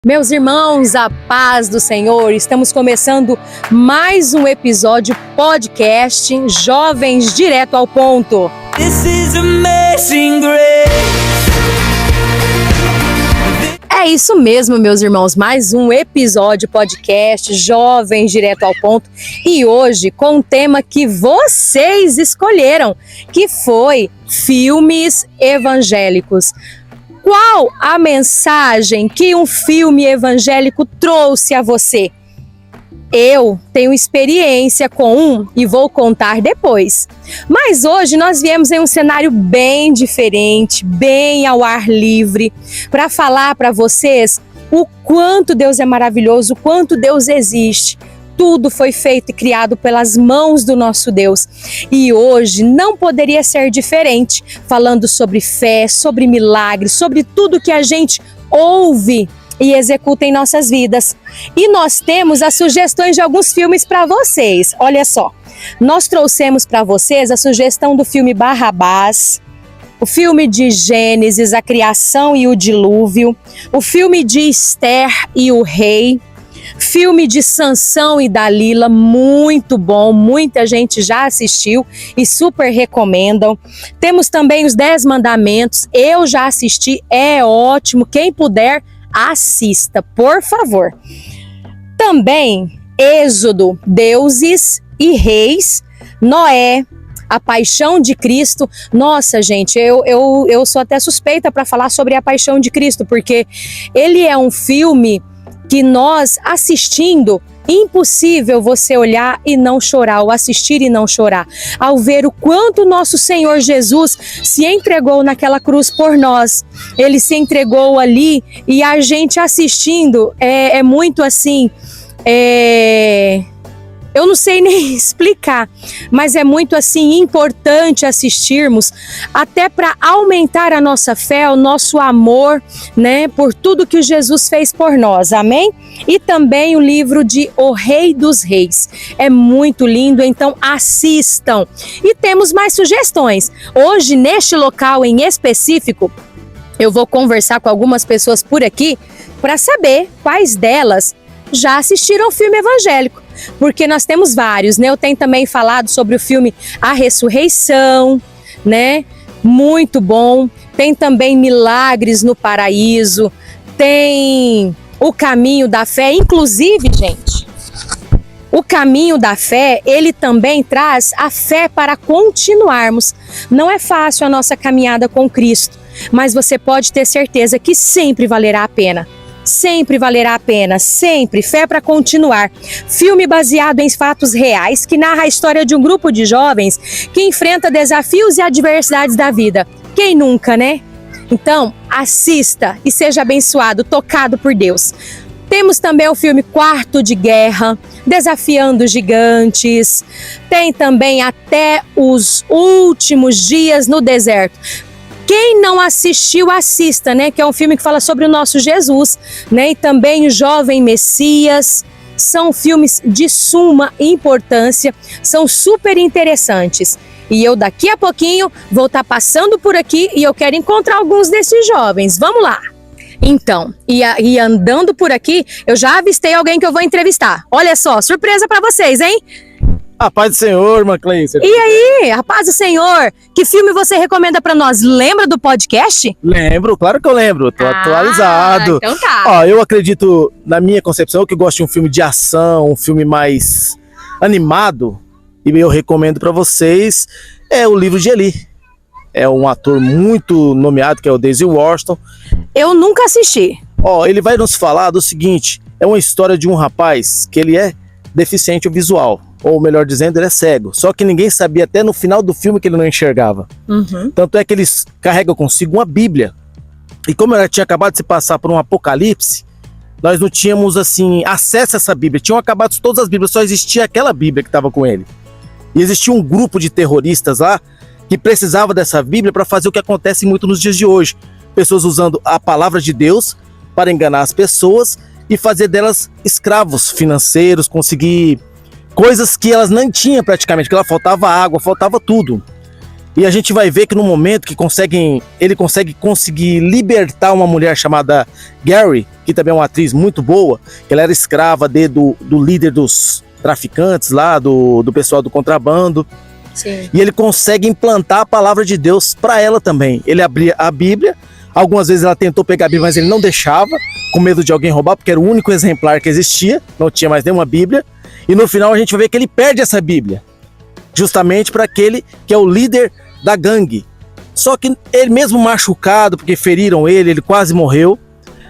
Meus irmãos, a paz do Senhor, estamos começando mais um episódio podcast Jovens Direto ao Ponto. This is amazing grace. É isso mesmo, meus irmãos, mais um episódio podcast Jovens Direto ao Ponto e hoje com um tema que vocês escolheram, que foi filmes evangélicos. Qual a mensagem que um filme evangélico trouxe a você? Eu tenho experiência com um e vou contar depois. Mas hoje nós viemos em um cenário bem diferente, bem ao ar livre, para falar para vocês o quanto Deus é maravilhoso, o quanto Deus existe. Tudo foi feito e criado pelas mãos do nosso Deus. E hoje não poderia ser diferente, falando sobre fé, sobre milagres, sobre tudo que a gente ouve e executa em nossas vidas. E nós temos as sugestões de alguns filmes para vocês. Olha só, nós trouxemos para vocês a sugestão do filme Barrabás, o filme de Gênesis, a criação e o dilúvio, o filme de Esther e o rei, filme de Sansão e Dalila, muito bom, muita gente já assistiu e super recomendam. Temos também os 10 Mandamentos, eu já assisti, é ótimo, quem puder assista, por favor. Também Êxodo, Deuses e Reis, Noé, A Paixão de Cristo. Nossa, gente, eu sou até suspeita para falar sobre A Paixão de Cristo, porque ele é um filme que nós assistindo, impossível você olhar e não chorar, ou assistir e não chorar, ao ver o quanto nosso Senhor Jesus se entregou naquela cruz por nós. Ele se entregou ali e a gente assistindo é muito assim, eu não sei nem explicar, mas é muito assim importante assistirmos, até para aumentar a nossa fé, o nosso amor, né, por tudo que Jesus fez por nós, amém? E também o livro de O Rei dos Reis, é muito lindo, então assistam. E temos mais sugestões. Hoje, neste local em específico, eu vou conversar com algumas pessoas por aqui para saber quais delas já assistiram o filme evangélico, porque nós temos vários, né? Eu tenho também falado sobre o filme A Ressurreição, né? Muito bom. Tem também Milagres no Paraíso, tem O Caminho da Fé, inclusive, gente, o Caminho da Fé, ele também traz a fé para continuarmos. Não é fácil a nossa caminhada com Cristo, mas você pode ter certeza que sempre valerá a pena. Sempre valerá a pena, sempre, fé para continuar. Filme baseado em fatos reais que narra a história de um grupo de jovens que enfrenta desafios e adversidades da vida. Quem nunca, né? Então, assista e seja abençoado, tocado por Deus. Temos também o filme Quarto de Guerra, Desafiando Gigantes. Tem também Até os Últimos Dias no Deserto. Quem não assistiu, assista, né? Que é um filme que fala sobre o nosso Jesus, né? E também o Jovem Messias. São filmes de suma importância, são super interessantes. E eu daqui a pouquinho vou estar passando por aqui e eu quero encontrar alguns desses jovens. Vamos lá! Então, e andando por aqui, eu já avistei alguém que eu vou entrevistar. Olha só, surpresa para vocês, hein? A paz do Senhor, irmã Cleice. E aí, a paz do Senhor, que filme você recomenda pra nós? Lembra do podcast? Lembro, claro que eu lembro, tô atualizado. Então tá. Ó, eu acredito, na minha concepção, que eu gosto de um filme de ação, um filme mais animado, e eu recomendo pra vocês, é o Livro de Eli. É um ator muito nomeado, que é o Denzel Washington. Eu nunca assisti. Ó, ele vai nos falar do seguinte, é uma história de um rapaz que ele é deficiente visual. Ou melhor dizendo, ele é cego. Só que ninguém sabia até no final do filme que ele não enxergava. Tanto é que eles carregam consigo uma Bíblia. E como ela tinha acabado de se passar por um apocalipse, nós não tínhamos assim acesso a essa Bíblia. Tinham acabado todas as Bíblias, só existia aquela Bíblia que estava com ele. E existia um grupo de terroristas lá que precisava dessa Bíblia para fazer o que acontece muito nos dias de hoje. Pessoas usando a palavra de Deus para enganar as pessoas e fazer delas escravos financeiros, conseguir coisas que elas não tinham praticamente, que ela faltava água, faltava tudo. E a gente vai ver que no momento que ele conseguir libertar uma mulher chamada Gary, que também é uma atriz muito boa, que ela era escrava do líder dos traficantes lá, do pessoal do contrabando. Sim. E ele consegue implantar a palavra de Deus para ela também. Ele abria a Bíblia, algumas vezes ela tentou pegar a Bíblia, mas ele não deixava, com medo de alguém roubar, porque era o único exemplar que existia, não tinha mais nenhuma Bíblia. E no final a gente vai ver que ele perde essa Bíblia, justamente para aquele que é o líder da gangue. Só que ele mesmo machucado, porque feriram ele quase morreu.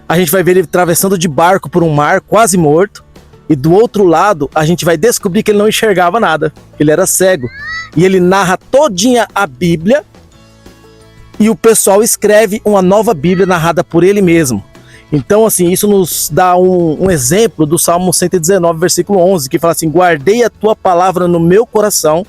A gente vai ver ele atravessando de barco por um mar, quase morto. E do outro lado, a gente vai descobrir que ele não enxergava nada. Ele era cego. E ele narra todinha a Bíblia. E o pessoal escreve uma nova Bíblia narrada por ele mesmo. Então, assim, isso nos dá um exemplo do Salmo 119, versículo 11, que fala assim: guardei a tua palavra no meu coração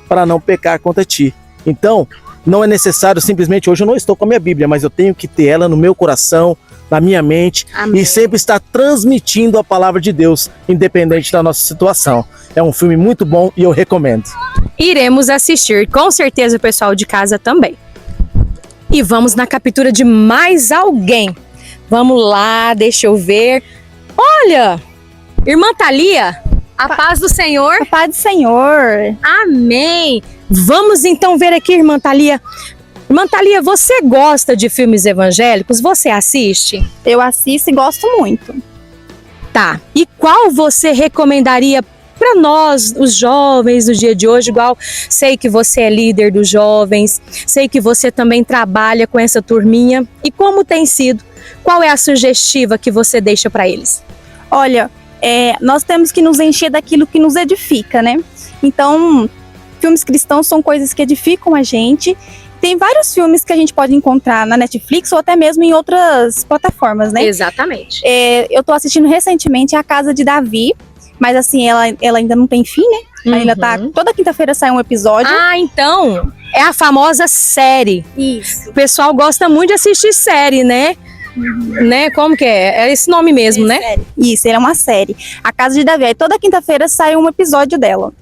para não pecar contra ti. Então, não é necessário simplesmente, hoje eu não estou com a minha Bíblia, mas eu tenho que ter ela no meu coração, na minha mente. Amém. E sempre estar transmitindo a palavra de Deus, independente da nossa situação. É um filme muito bom e eu recomendo. Iremos assistir, com certeza o pessoal de casa também. E vamos na captura de mais alguém. Vamos lá, deixa eu ver. Olha, irmã Thalia, a paz do Senhor. A paz do Senhor. Amém. Vamos então ver aqui, irmã Thalia. Irmã Thalia, você gosta de filmes evangélicos? Você assiste? Eu assisto e gosto muito. Tá. E qual você recomendaria para nós, os jovens do dia de hoje? Igual, sei que você é líder dos jovens, sei que você também trabalha com essa turminha. E como tem sido? Qual é a sugestiva que você deixa para eles? Olha, nós temos que nos encher daquilo que nos edifica, né? Então, filmes cristãos são coisas que edificam a gente. Tem vários filmes que a gente pode encontrar na Netflix ou até mesmo em outras plataformas, né? Exatamente. Eu tô assistindo recentemente A Casa de Davi, mas assim, ela ainda não tem fim, né? Uhum. Ainda tá, toda quinta-feira sai um episódio. Ah, então, é a famosa série. Isso. O pessoal gosta muito de assistir série, né? Né? Como que é? É esse nome mesmo, né? Série. Isso, é uma série. A Casa de Davi. Aí toda quinta-feira sai um episódio dela.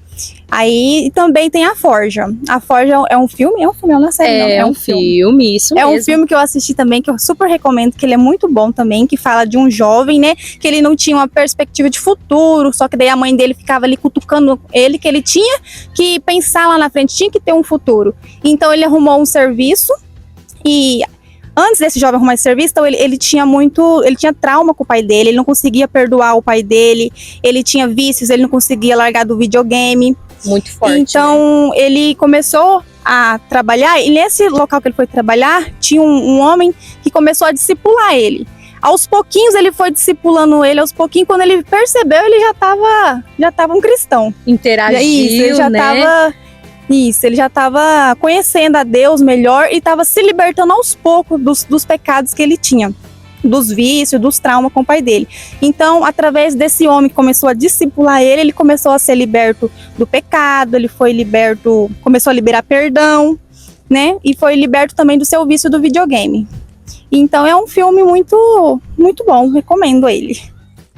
Aí também tem A Forja. A Forja é um filme? É um filme, é uma série, não. É um filme, isso mesmo. É um filme que eu assisti também, que eu super recomendo, que ele é muito bom também, que fala de um jovem, né, que ele não tinha uma perspectiva de futuro, só que daí a mãe dele ficava ali cutucando ele, que ele tinha que pensar lá na frente, tinha que ter um futuro. Então ele arrumou um serviço e... Antes desse jovem arrumar esse serviço, então ele tinha trauma com o pai dele, ele não conseguia perdoar o pai dele, ele tinha vícios, ele não conseguia largar do videogame. Muito forte. Então, né? Ele começou a trabalhar, e nesse local que ele foi trabalhar, tinha um homem que começou a discipular ele. Aos pouquinhos ele foi discipulando ele, aos pouquinhos, quando ele percebeu, ele já tava um cristão. Interagiu, isso, ele já né? tava... Isso, ele já estava conhecendo a Deus melhor e estava se libertando aos poucos dos pecados que ele tinha, dos vícios, dos traumas com o pai dele. Então, através desse homem que começou a discipular ele, ele começou a ser liberto do pecado, ele foi liberto, começou a liberar perdão, né? E foi liberto também do seu vício do videogame. Então, é um filme muito, muito bom, recomendo ele.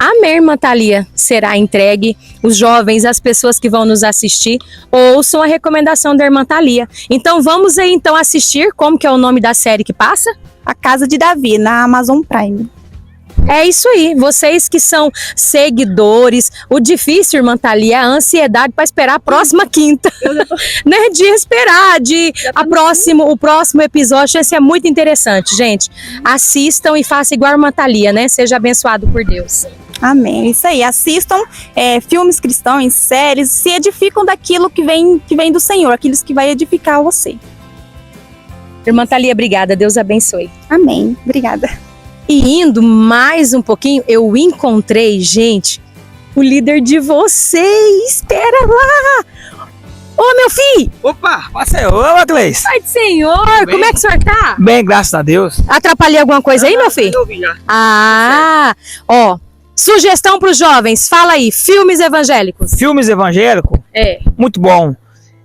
Amém, irmã Thalia, será entregue. Os jovens, as pessoas que vão nos assistir, ouçam a recomendação da irmã Thalia. Então vamos aí então assistir, como que é o nome da série que passa? A Casa de Davi, na Amazon Prime. É isso aí, vocês que são seguidores, o difícil, irmã Thalia, é a ansiedade para esperar a próxima quinta, né? De esperar, o próximo episódio. Esse é muito interessante, gente. Assistam e façam igual a irmã Thalia, né? Seja abençoado por Deus. Amém, isso aí, assistam filmes cristãos, séries, se edificam daquilo que vem do Senhor, aqueles que vai edificar você. Irmã Thalia, obrigada, Deus abençoe. Amém, obrigada. E indo mais um pouquinho, eu encontrei, gente, o líder de vocês, espera lá! Ô, meu filho! Opa, passei. Ô, Gleice. Pai do Senhor, como é que o senhor tá? Bem, graças a Deus. Atrapalhei alguma coisa aí, meu filho? Eu vi já. Ah, ó, sugestão para os jovens, fala aí, filmes evangélicos. Filmes evangélicos? É. Muito bom.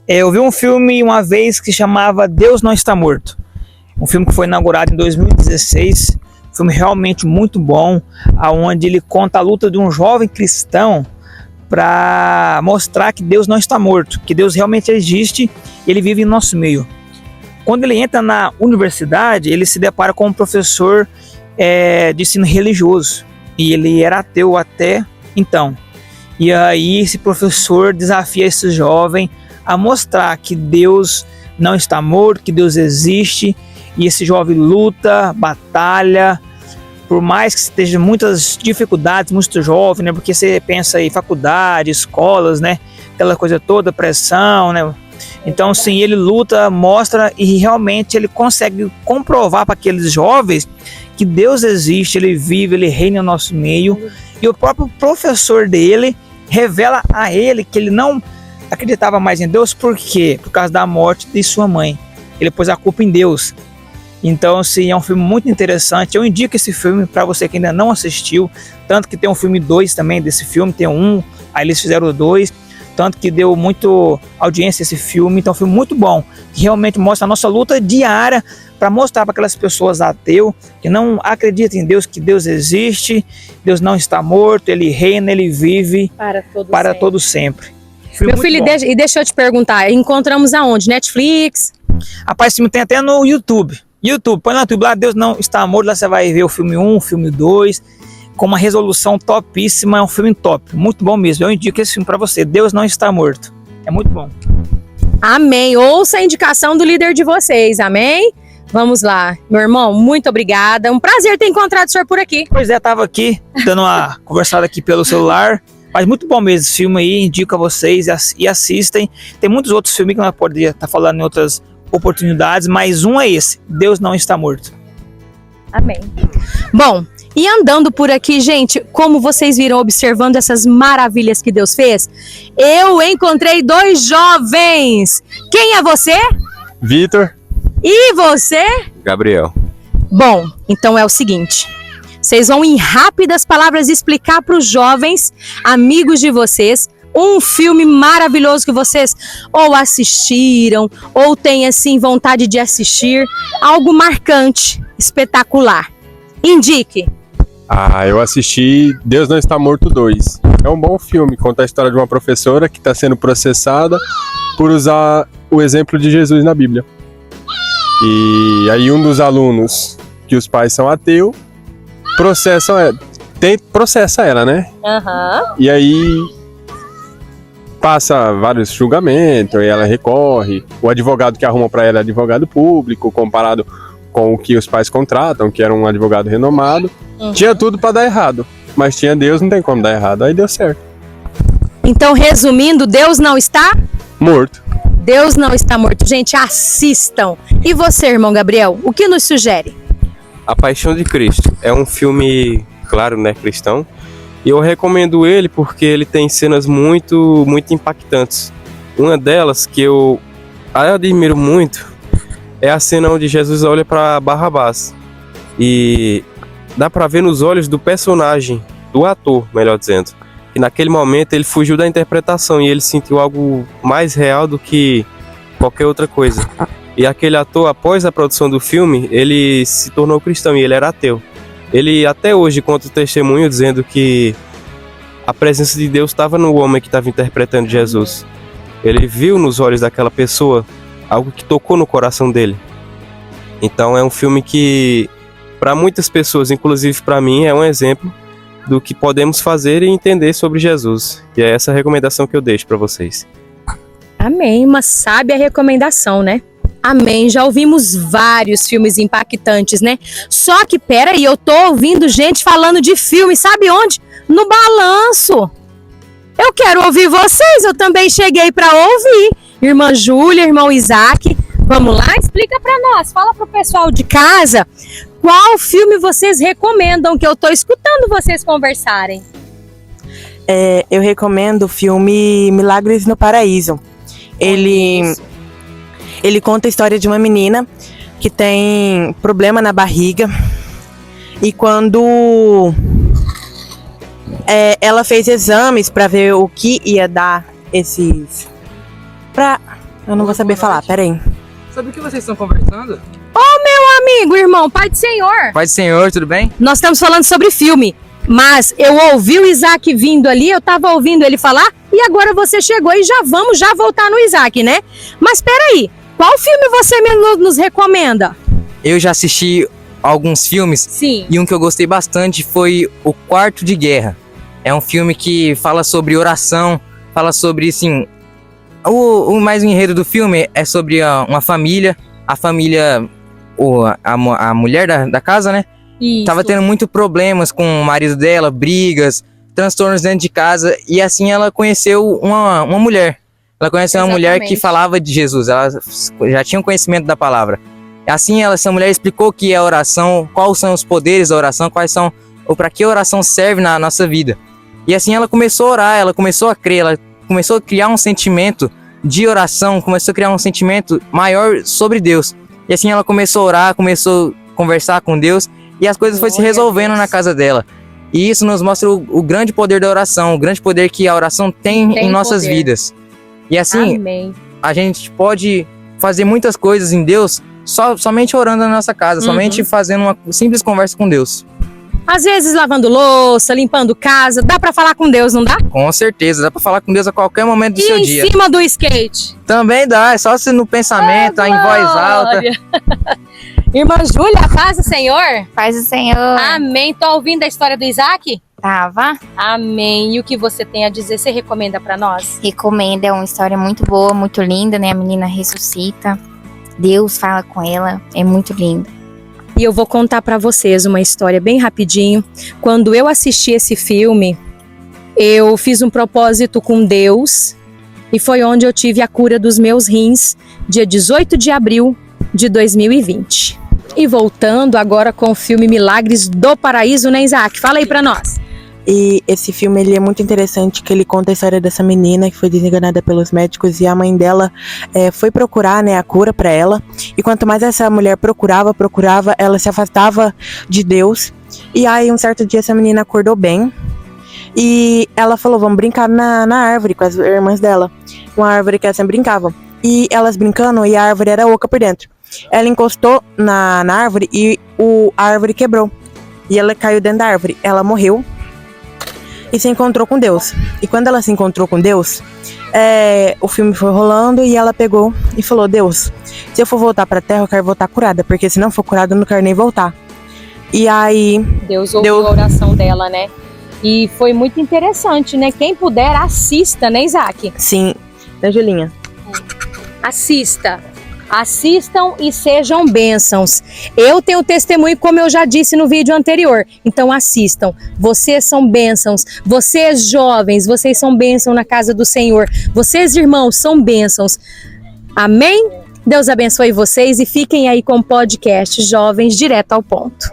Eu vi um filme uma vez que chamava Deus Não Está Morto. Um filme que foi inaugurado em 2016. Filme realmente muito bom, onde ele conta a luta de um jovem cristão para mostrar que Deus não está morto, que Deus realmente existe e ele vive em nosso meio. Quando ele entra na universidade, ele se depara com um professor de ensino religioso. E ele era ateu até então. E aí esse professor desafia esse jovem a mostrar que Deus não está morto, que Deus existe. E esse jovem luta, batalha, por mais que esteja muitas dificuldades, muito jovem, né? Porque você pensa em faculdade, escolas, né? Aquela coisa toda, pressão, né? Então, sim, ele luta, mostra e realmente ele consegue comprovar para aqueles jovens que Deus existe, ele vive, ele reina no nosso meio. E o próprio professor dele revela a ele que ele não acreditava mais em Deus. Por quê? Por causa da morte de sua mãe. Ele pôs a culpa em Deus. Então, assim, é um filme muito interessante. Eu indico esse filme para você que ainda não assistiu. Tanto que tem um filme 2 também desse filme. Tem um, aí eles fizeram o 2. Tanto que deu muito audiência esse filme. Então, é um filme muito bom. Que realmente mostra a nossa luta diária para mostrar para aquelas pessoas ateus que não acreditam em Deus, que Deus existe, Deus não está morto, Ele reina, Ele vive para todo sempre. Meu filho, e deixa eu te perguntar, encontramos aonde? Netflix? Rapaz, esse filme tem até no YouTube. Põe no YouTube lá, Deus não está morto, lá você vai ver o filme 1, o filme 2, com uma resolução topíssima, é um filme top, muito bom mesmo. Eu indico esse filme para você, Deus não está morto. É muito bom. Amém. Ouça a indicação do líder de vocês, amém? Vamos lá. Meu irmão, muito obrigada. Um prazer ter encontrado o senhor por aqui. Pois é, estava aqui, dando uma conversada aqui pelo celular. Mas muito bom mesmo esse filme aí, indico a vocês e assistem. Tem muitos outros filmes que nós poderíamos estar falando em outras oportunidades, mas um é esse, Deus não está morto. Amém. Bom, e andando por aqui, gente, como vocês viram, observando essas maravilhas que Deus fez, eu encontrei 2 jovens. Quem é você? Vitor. E você? Gabriel. Bom, então é o seguinte, vocês vão em rápidas palavras explicar para os jovens, amigos de vocês, um filme maravilhoso que vocês ou assistiram, ou têm assim vontade de assistir, algo marcante, espetacular. Indique. Eu assisti Deus Não Está Morto 2. É um bom filme, conta a história de uma professora que está sendo processada por usar o exemplo de Jesus na Bíblia. E aí um dos alunos, que os pais são ateus, processa ela, né? Uhum. E aí passa vários julgamentos, e ela recorre. O advogado que arruma para ela é advogado público, comparado com o que os pais contratam, que era um advogado renomado. Uhum. Tinha tudo para dar errado, mas tinha Deus, não tem como dar errado. Aí deu certo. Então, resumindo, Deus não está Morto. Deus não está morto. Gente, assistam. E você, irmão Gabriel, o que nos sugere? A Paixão de Cristo é um filme, claro, né, cristão. E eu recomendo ele porque ele tem cenas muito impactantes. Uma delas que eu admiro muito é a cena onde Jesus olha para Barrabás. E dá para ver nos olhos do personagem, do ator, melhor dizendo, que naquele momento ele fugiu da interpretação e ele sentiu algo mais real do que qualquer outra coisa. E aquele ator, após a produção do filme, ele se tornou cristão e ele era ateu. Ele até hoje conta o testemunho dizendo que a presença de Deus estava no homem que estava interpretando Jesus. Ele viu nos olhos daquela pessoa algo que tocou no coração dele. Então é um filme que, para muitas pessoas, inclusive para mim, é um exemplo do que podemos fazer e entender sobre Jesus. E é essa a recomendação que eu deixo para vocês. Amém, uma sábia recomendação, né? Amém, já ouvimos vários filmes impactantes, né? Só que, peraí, eu tô ouvindo gente falando de filme, sabe onde? No Balanço. Eu quero ouvir vocês, eu também cheguei para ouvir. Irmã Júlia, irmão Isaac, vamos lá? Explica para nós, fala pro pessoal de casa qual filme vocês recomendam, que eu tô escutando vocês conversarem. Eu recomendo o filme Milagres no Paraíso. Ele conta a história de uma menina que tem problema na barriga e quando ela fez exames para ver o que ia dar esses... Eu não vou saber falar, peraí. Sabe o que vocês estão conversando? Meu amigo, irmão, Pai do Senhor. Pai do Senhor, tudo bem? Nós estamos falando sobre filme, mas eu ouvi o Isaac vindo ali, eu tava ouvindo ele falar, e agora você chegou e já vamos voltar no Isaac, né? Mas peraí, Qual filme você nos recomenda? Eu já assisti alguns filmes Sim. e um que eu gostei bastante foi O Quarto de Guerra. É um filme que fala sobre oração, fala sobre, assim... O mais enredo do filme é sobre uma família. A família, a mulher da casa, né? Isso. Tava tendo muito problemas com o marido dela, brigas, transtornos dentro de casa. E assim ela conheceu uma mulher. Ela conheceu uma mulher que falava de Jesus. Ela já tinha um conhecimento da palavra. Assim essa mulher explicou o que é a oração, quais são os poderes da oração, quais são, ou para que a oração serve na nossa vida. E assim ela começou a orar, ela começou a crer, ela começou a criar um sentimento de oração, começou a criar um sentimento maior sobre Deus. E assim ela começou a orar, começou a conversar com Deus e as coisas foram se resolvendo na casa dela. E isso nos mostra o grande poder da oração, o grande poder que a oração tem em nossas vidas. E assim, Amém. a gente pode fazer muitas coisas em Deus somente orando na nossa casa, somente fazendo uma simples conversa com Deus. Às vezes lavando louça, limpando casa, dá pra falar com Deus, não dá? Com certeza, dá pra falar com Deus a qualquer momento do seu dia. E em cima do skate? Também dá, é só se no pensamento, em voz alta. Irmã Júlia, a paz do Senhor? Paz do Senhor. Amém. Tô ouvindo a história do Isaac? Tava. Amém. E o que você tem a dizer, você recomenda pra nós? Recomendo, é uma história muito boa, muito linda, né? A menina ressuscita, Deus fala com ela, é muito lindo. E eu vou contar pra vocês uma história bem rapidinho. Quando eu assisti esse filme, eu fiz um propósito com Deus e foi onde eu tive a cura dos meus rins, dia 18 de abril de 2020. E voltando agora com o filme Milagres do Paraíso, né, Isaac? Fala aí pra nós. E esse filme ele é muito interessante, que ele conta a história dessa menina que foi desenganada pelos médicos e a mãe dela foi procurar, né, a cura para ela. E quanto mais essa mulher procurava, ela se afastava de Deus. E aí um certo dia essa menina acordou bem e ela falou, vamos brincar na árvore com as irmãs dela. Uma árvore que elas sempre brincavam. E elas brincando e a árvore era oca por dentro. Ela encostou na árvore e a árvore quebrou. E ela caiu dentro da árvore. Ela morreu. E se encontrou com Deus. E quando ela se encontrou com Deus, o filme foi rolando e ela pegou e falou, Deus, se eu for voltar pra terra, eu quero voltar curada, porque se não for curada, eu não quero nem voltar. E aí... Deus ouviu a oração dela, né? E foi muito interessante, né? Quem puder, assista, né, Isaac? Sim, Angelinha. Assistam e sejam bênçãos. Eu tenho testemunho, como eu já disse no vídeo anterior. Então assistam. Vocês são bênçãos. Vocês jovens, vocês são bênçãos na casa do Senhor. Vocês, irmãos, são bênçãos. Amém? Deus abençoe vocês e fiquem aí com o podcast Jovens Direto ao Ponto.